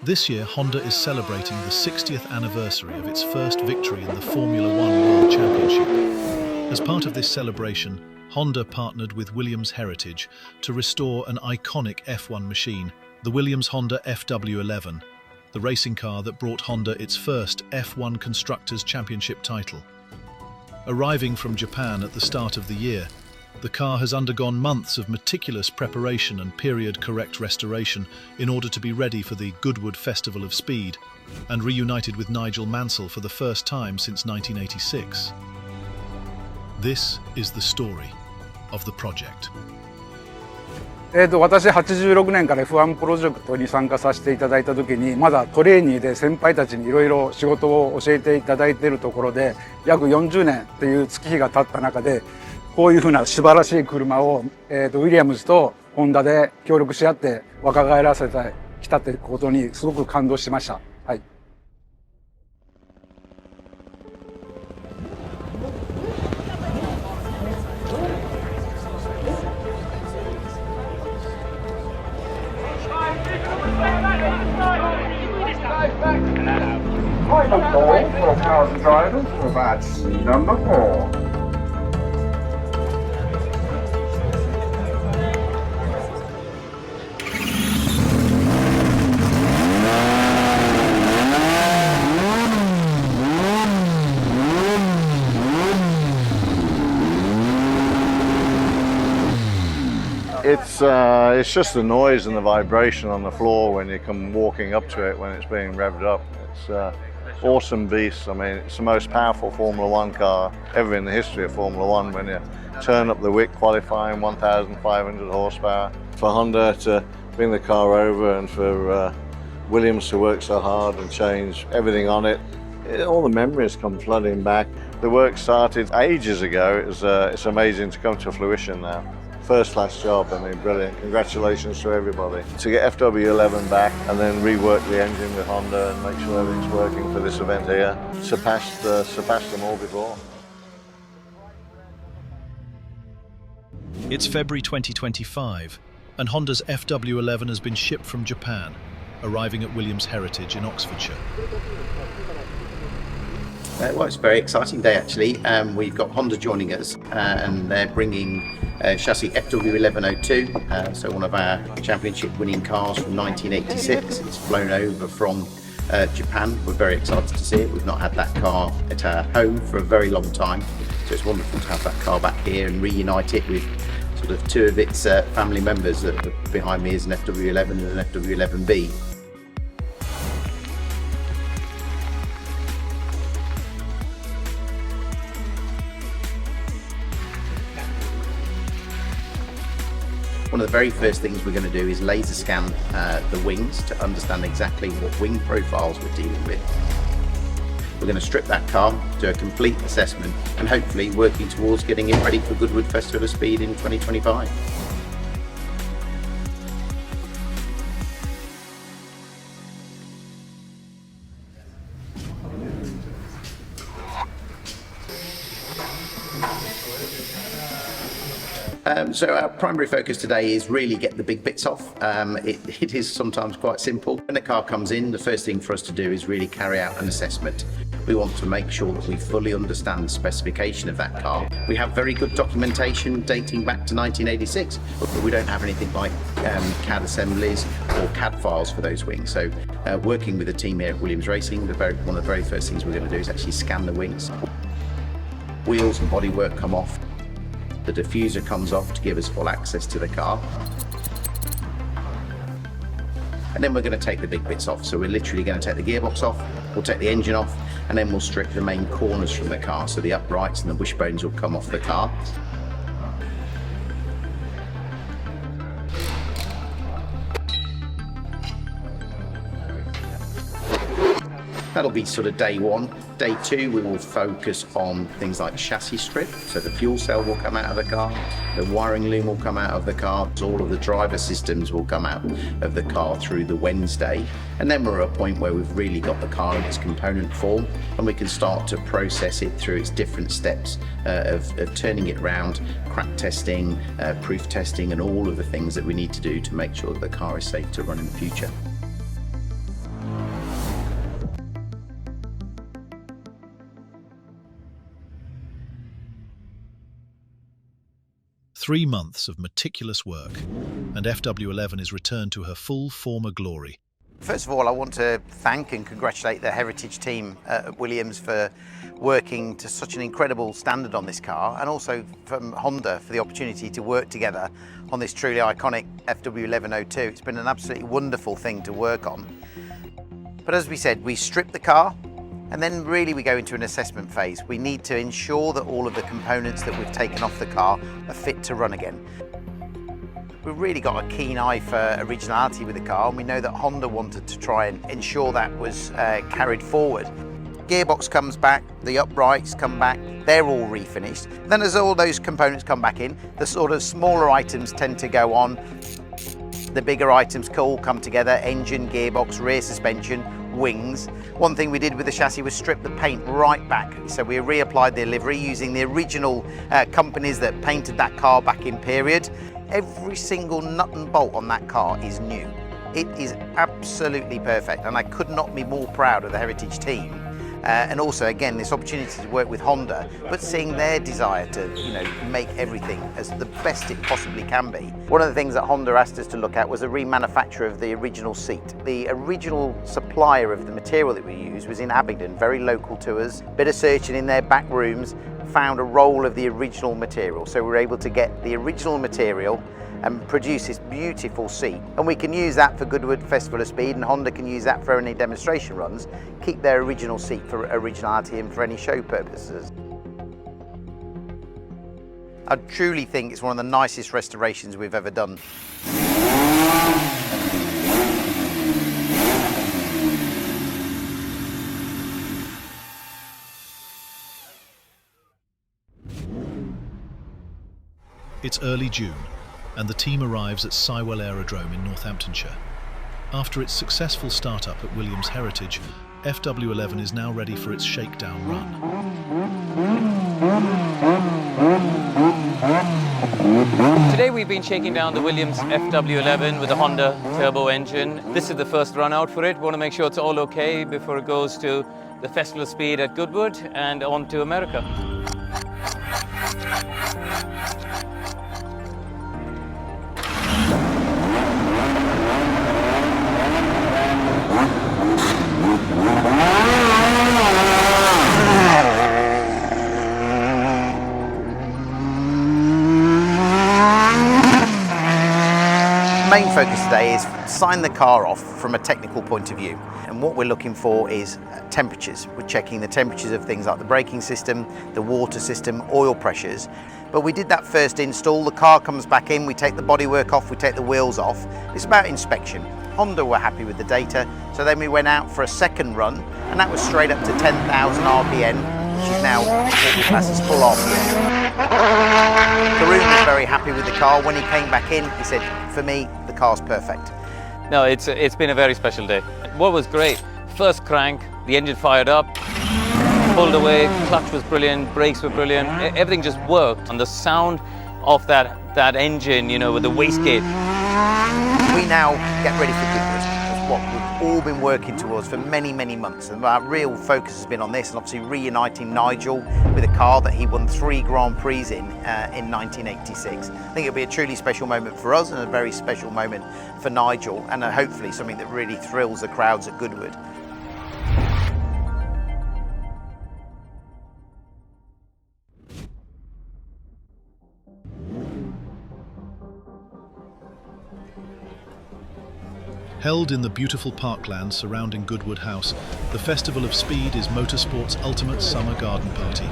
This year, Honda is celebrating the 60th anniversary of its first victory in the Formula One World Championship. As part of this celebration, Honda partnered with Williams Heritage to restore an iconic F1 machine, the Williams Honda FW11, the racing car that brought Honda its first F1 Constructors' Championship title. Arriving from Japan at the start of the year, the car has undergone months of meticulous preparation and period-correct restoration in order to be ready for the Goodwood Festival of Speed, and reunited with Nigel Mansell for the first time since 1986. This is the story of the project. 私86年から F1 プロジェクトに参加させていただいた時にまだトレーニーで先輩たちにいろいろ仕事を教えていただいているところで約40年っていう月日が経った中でこういうふうな素晴らしい車を、ウィリアムズとホンダで協力し合って若返らせてきたということにすごく感動しました。はい。Final call for cars and drivers for batch number 4. It's just the noise and the vibration on the floor when you come walking up to it when it's being revved up. It's awesome beast. I mean, it's the most powerful Formula One car ever in the history of Formula One. When you turn up the wick qualifying, 1,500 horsepower. For Honda to bring the car over and for Williams to work so hard and change everything on it, all the memories come flooding back. The work started ages ago. It's amazing to come to fruition now. First class job, I mean, brilliant. Congratulations to everybody. To get FW11 back and then rework the engine with Honda and make sure everything's working for this event here. Surpassed them all before. It's February 2025, and Honda's FW11 has been shipped from Japan, arriving at Williams Heritage in Oxfordshire. Well, it's a very exciting day actually. We've got Honda joining us and they're bringing chassis FW1102, so one of our championship winning cars from 1986. It's flown over from Japan. We're very excited to see it. We've not had that car at our home for a very long time, so it's wonderful to have that car back here and reunite it with sort of two of its family members. Behind me is an FW11 and an FW11B. One of the very first things we're going to do is laser scan the wings to understand exactly what wing profiles we're dealing with. We're going to strip that car, do a complete assessment, and hopefully working towards getting it ready for Goodwood Festival of Speed in 2025. So our primary focus today is really get the big bits off. It is sometimes quite simple. When the car comes in, the first thing for us to do is really carry out an assessment. We want to make sure that we fully understand the specification of that car. We have very good documentation dating back to 1986, but we don't have anything like CAD assemblies or CAD files for those wings. So working with the team here at Williams Racing, one of the very first things we're going to do is actually scan the wings. Wheels and bodywork come off. The diffuser comes off to give us full access to the car. And then we're going to take the big bits off. So we're literally going to take the gearbox off, we'll take the engine off, and then we'll strip the main corners from the car. So the uprights and the wishbones will come off the car. That'll be sort of day one. Day two, we will focus on things like chassis strip. So the fuel cell will come out of the car, the wiring loom will come out of the car, all of the driver systems will come out of the car through the Wednesday. And then we're at a point where we've really got the car in its component form and we can start to process it through its different steps of turning it around, crack testing, proof testing, and all of the things that we need to do to make sure that the car is safe to run in the future. 3 months of meticulous work, and FW11 is returned to her full former glory. First of all, I want to thank and congratulate the heritage team at Williams for working to such an incredible standard on this car, and also from Honda for the opportunity to work together on this truly iconic FW1102. It's been an absolutely wonderful thing to work on. But as we said, we strip the car, and then really we go into an assessment phase. We need to ensure that all of the components that we've taken off the car are fit to run again. We've really got a keen eye for originality with the car, and we know that Honda wanted to try and ensure that was carried forward. Gearbox comes back, the uprights come back, they're all refinished. Then as all those components come back in, the sort of smaller items tend to go on. The bigger items all come together: engine, gearbox, rear suspension, wings. One thing we did with the chassis was strip the paint right back. So we reapplied the livery using the original companies that painted that car back in period. Every single nut and bolt on that car is new. It is absolutely perfect, and I could not be more proud of the heritage team. And also, again, this opportunity to work with Honda, but seeing their desire to, make everything as the best it possibly can be. One of the things that Honda asked us to look at was a remanufacture of the original seat. The original supplier of the material that we used was in Abingdon, very local to us. Bit of searching in their back rooms, found a roll of the original material. So we were able to get the original material and produce this beautiful seat. And we can use that for Goodwood Festival of Speed, and Honda can use that for any demonstration runs, keep their original seat for originality and for any show purposes. I truly think it's one of the nicest restorations we've ever done. It's early June, and the team arrives at Sywell Aerodrome in Northamptonshire. After its successful startup at Williams Heritage, FW11 is now ready for its shakedown run. Today we've been shaking down the Williams FW11 with a Honda turbo engine. This is the first run out for it. We want to make sure it's all okay before it goes to the Festival of Speed at Goodwood and on to America. Main focus today is sign the car off from a technical point of view, and what we're looking for is temperatures. We're checking the temperatures of things like the braking system, the water system, oil pressures. But we did that first install. The car comes back in, we take the bodywork off, we take the wheels off. It's about inspection. Honda were happy with the data, so then we went out for a second run, and that was straight up to 10,000 RPM, which is now what we class as full RPM. Karun was very happy with the car. When he came back in, he said, for me, the car's perfect. No, it's been a very special day. What was great, first crank, the engine fired up, pulled away, clutch was brilliant, brakes were brilliant, everything just worked. And the sound of that engine, with the wastegate. We now get ready for Goodwood. That's what we've all been working towards for many, many months. And our real focus has been on this, and obviously reuniting Nigel with a car that he won 3 Grand Prix in 1986. I think it'll be a truly special moment for us and a very special moment for Nigel, and hopefully something that really thrills the crowds at Goodwood. Held in the beautiful parkland surrounding Goodwood House, the Festival of Speed is motorsport's ultimate summer garden party,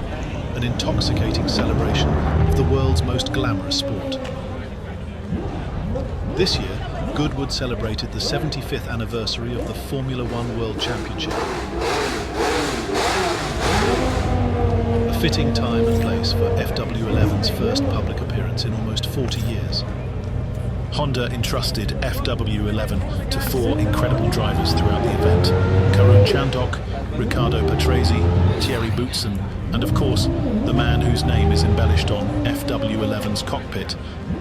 an intoxicating celebration of the world's most glamorous sport. This year, Goodwood celebrated the 75th anniversary of the Formula One World Championship. A fitting time and place for FW11's first public appearance in almost 40 years. Honda entrusted FW11 to 4 incredible drivers throughout the event: Karun Chandhok, Riccardo Patrese, Thierry Boutsen, and of course, the man whose name is embellished on FW11's cockpit,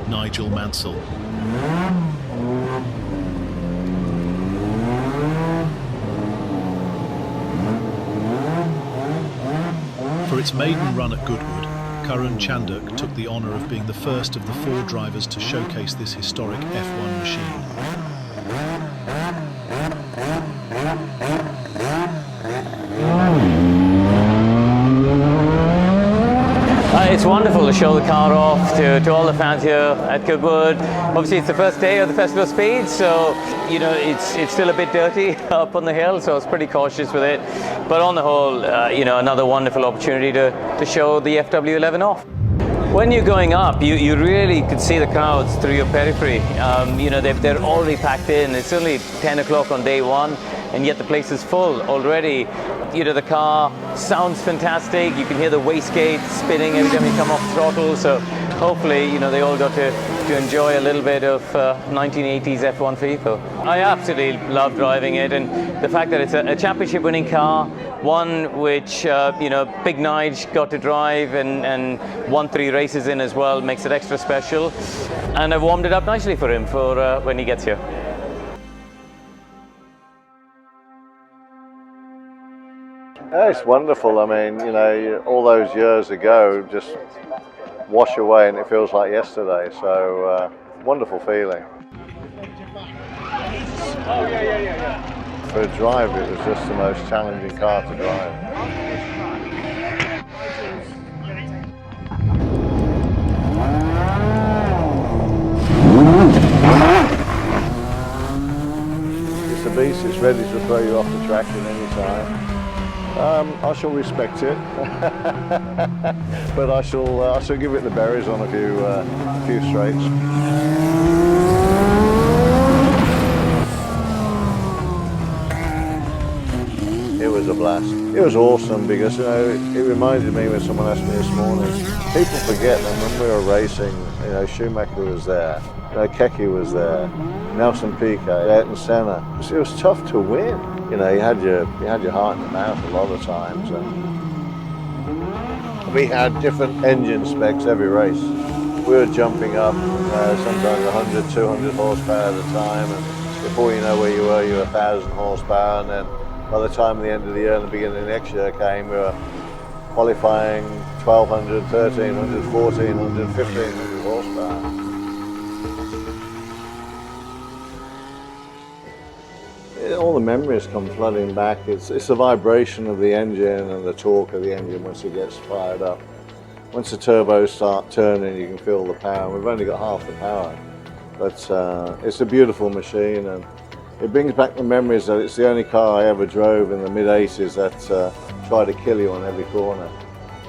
Nigel Mansell. For its maiden run at Goodwood, Karun Chanduk took the honour of being the first of the 4 drivers to showcase this historic F1 machine. It's wonderful to show the car off to all the fans here at Goodwood. Obviously, it's the first day of the Festival of Speed, so you know it's still a bit dirty up on the hill, so I was pretty cautious with it. But on the whole, you know, another wonderful opportunity to show the FW11 off. When you're going up, you really could see the crowds through your periphery. You know, they're already packed in. It's only 10 o'clock on day one, and yet the place is full already. You know, the car sounds fantastic. You can hear the wastegate spinning every time you come off throttle. So hopefully, you know, they all got to enjoy a little bit of 1980s F1 FIFA. I absolutely love driving it, and the fact that it's a championship-winning car, one which, you know, Big Nige got to drive and won 3 races in as well, makes it extra special. And I've warmed it up nicely for him for when he gets here. Yeah, it's wonderful. I mean, you know, all those years ago just wash away and it feels like yesterday. So, wonderful feeling. For a drive, it was just the most challenging car to drive. It's a beast. It's ready to throw you off the track at any time. I shall respect it, but I shall give it the berries on a few straights. It was a blast. It was awesome because, you know, it reminded me when someone asked me this morning. People forget that when we were racing, you know, Schumacher was there, you know, Keke was there, Nelson Piquet, Ayrton Senna. It was tough to win. You know, you had your heart in your mouth a lot of times, and we had different engine specs every race. We were jumping up sometimes 100, 200 horsepower at a time, and before you know where you were 1,000 horsepower, and then by the time the end of the year and the beginning of next year came, we were qualifying 1,200, 1,300, 1,400, 1,500 horsepower. All the memories come flooding back. It's the vibration of the engine and the torque of the engine once it gets fired up. Once the turbos start turning, you can feel the power. We've only got half the power, but it's a beautiful machine, and it brings back the memories that it's the only car I ever drove in the mid-80s that tried to kill you on every corner.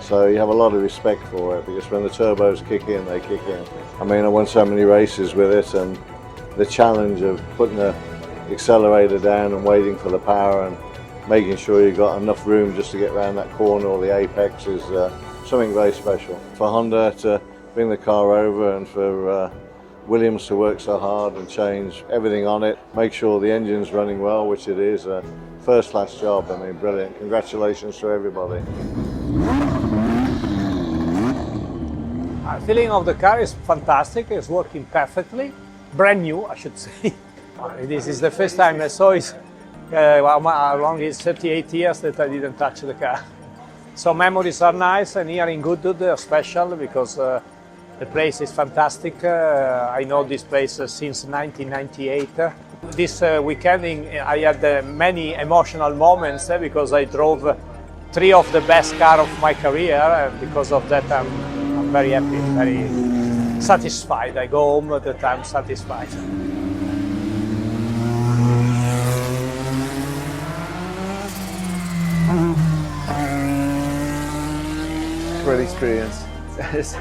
So you have a lot of respect for it, because when the turbos kick in, they kick in. I mean, I won so many races with it, and the challenge of putting the accelerator down and waiting for the power and making sure you've got enough room just to get around that corner or the apex is something very special. For Honda to bring the car over, and for Williams to work so hard and change everything on it, make sure the engine's running well, which it is, a first-class job. I mean, brilliant. Congratulations to everybody. The feeling of the car is fantastic. It's working perfectly. Brand new, I should say. This is the first time I saw it along his 38 years that I didn't touch the car. So memories are nice, and here in Goodwood are special because the place is fantastic. I know this place since 1998. This weekend I had many emotional moments because I drove 3 of the best cars of my career, and because of that I'm very happy, very satisfied. I go home that I'm satisfied. Great experience. It's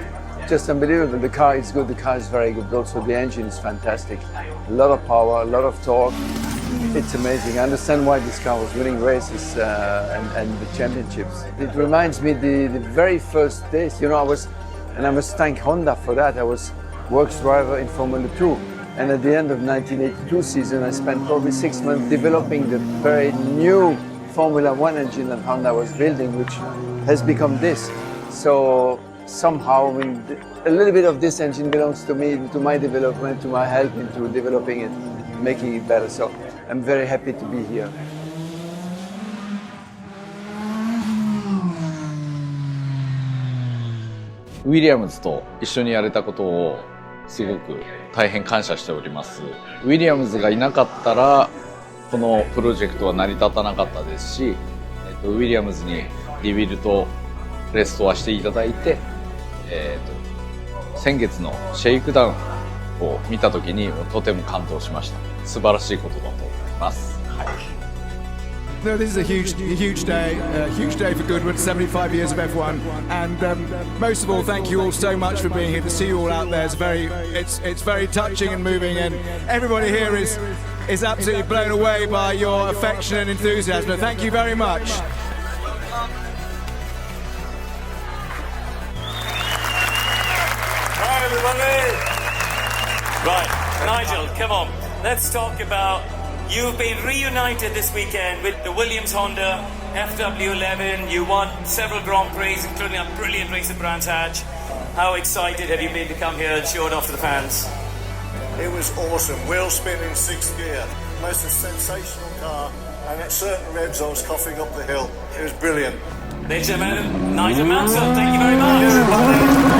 just unbelievable. The car is good, the car is very good. Also the engine is fantastic. A lot of power, a lot of torque. It's amazing. I understand why this car was winning races and the championships. It reminds me the very first days, you know, I must thank Honda for that. I was works driver in Formula 2. And at the end of 1982 season, I spent probably 6 months developing the very new Formula 1 engine that Honda was building, which has become this. So somehow, I mean, a little bit of this engine belongs to me, to my development, to my help into developing it, making it better. So I'm very happy to be here. ウィリアムズと一緒にやれたことをすごく大変感謝しております。ウィリアムズがいなかったらこのプロジェクトは成り立たなかったですし、ウィリアムズにリビルトレストアしていただいて、先月のシェイクダウンを見た時にとても感動しました。素晴らしいことだと思います。はい。No, this is a huge day for Goodwood, 75 years of F1, and most of all, thank you all so much for being here. To see you all out there is it's very touching and moving, and everybody here is absolutely blown away by your affection and enthusiasm. Thank you very much. Hi everybody. Right, Nigel, come on. Let's talk about. You've been reunited this weekend with the Williams Honda FW11. You won several Grand Prix, including a brilliant race at Brands Hatch. How excited have you been to come here and show it off to the fans? It was awesome. Wheel spin in sixth gear. Most sensational car. And at certain revs, I was coughing up the hill. It was brilliant. Ladies and gentlemen, Nigel Mansell, thank you very much.